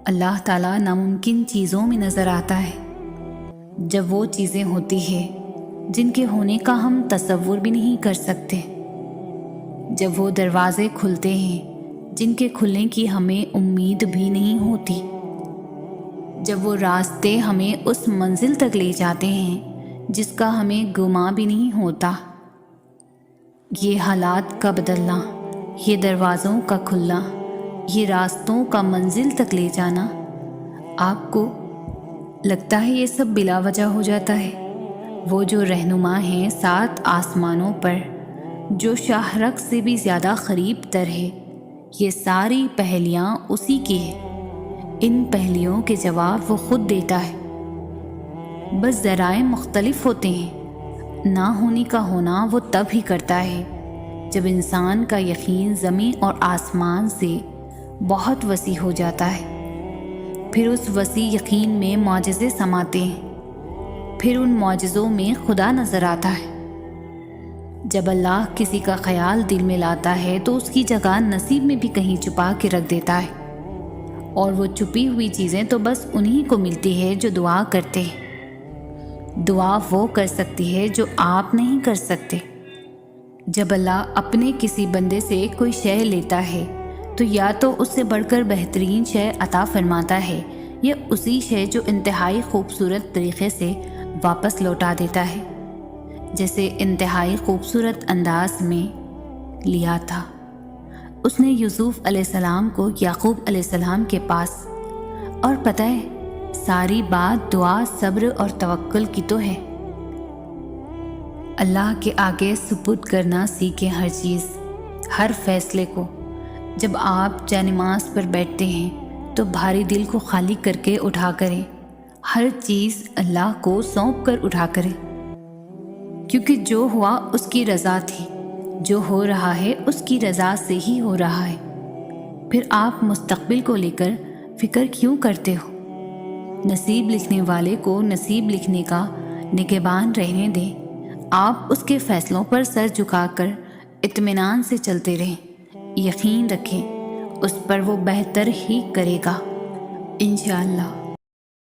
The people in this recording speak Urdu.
اللہ تعالیٰ ناممکن چیزوں میں نظر آتا ہے جب وہ چیزیں ہوتی ہیں جن کے ہونے کا ہم تصور بھی نہیں کر سکتے، جب وہ دروازے کھلتے ہیں جن کے کھلنے کی ہمیں امید بھی نہیں ہوتی، جب وہ راستے ہمیں اس منزل تک لے جاتے ہیں جس کا ہمیں گمان بھی نہیں ہوتا۔ یہ حالات کا بدلنا، یہ دروازوں کا کھلنا، یہ راستوں کا منزل تک لے جانا، آپ کو لگتا ہے یہ سب بلا وجہ ہو جاتا ہے؟ وہ جو رہنما ہیں 7 آسمانوں پر، جو شاہ رگ سے بھی زیادہ قریب تر ہے، یہ ساری پہلیاں اسی کی ہیں۔ ان پہلیوں کے جواب وہ خود دیتا ہے، بس ذرائع مختلف ہوتے ہیں۔ نہ ہونے کا ہونا وہ تب ہی کرتا ہے جب انسان کا یقین زمین اور آسمان سے بہت وسیع ہو جاتا ہے۔ پھر اس وسیع یقین میں معجزے سماتے ہیں، پھر ان معجزوں میں خدا نظر آتا ہے۔ جب اللہ کسی کا خیال دل میں لاتا ہے تو اس کی جگہ نصیب میں بھی کہیں چھپا کے رکھ دیتا ہے، اور وہ چھپی ہوئی چیزیں تو بس انہی کو ملتی ہے جو دعا کرتے ہیں۔ دعا وہ کر سکتی ہے جو آپ نہیں کر سکتے۔ جب اللہ اپنے کسی بندے سے کوئی شے لیتا ہے تو یا تو اس سے بڑھ کر بہترین شے عطا فرماتا ہے، یا اسی شے جو انتہائی خوبصورت طریقے سے واپس لوٹا دیتا ہے، جیسے انتہائی خوبصورت انداز میں لیا تھا اس نے یوسف علیہ السلام کو یعقوب علیہ السلام کے پاس۔ اور پتہ ہے، ساری بات دعا، صبر اور توکل کی تو ہے۔ اللہ کے آگے سپرد کرنا سیکھیں، ہر چیز، ہر فیصلے کو۔ جب آپ جانماز پر بیٹھتے ہیں تو بھاری دل کو خالی کر کے اٹھا کریں، ہر چیز اللہ کو سونپ کر اٹھا کریں، کیونکہ جو ہوا اس کی رضا تھی، جو ہو رہا ہے اس کی رضا سے ہی ہو رہا ہے۔ پھر آپ مستقبل کو لے کر فکر کیوں کرتے ہو؟ نصیب لکھنے والے کو نصیب لکھنے کا نگہبان رہنے دیں، آپ اس کے فیصلوں پر سر جھکا کر اطمینان سے چلتے رہیں، یقین رکھیں اس پر وہ بہتر ہی کرے گا انشاءاللہ۔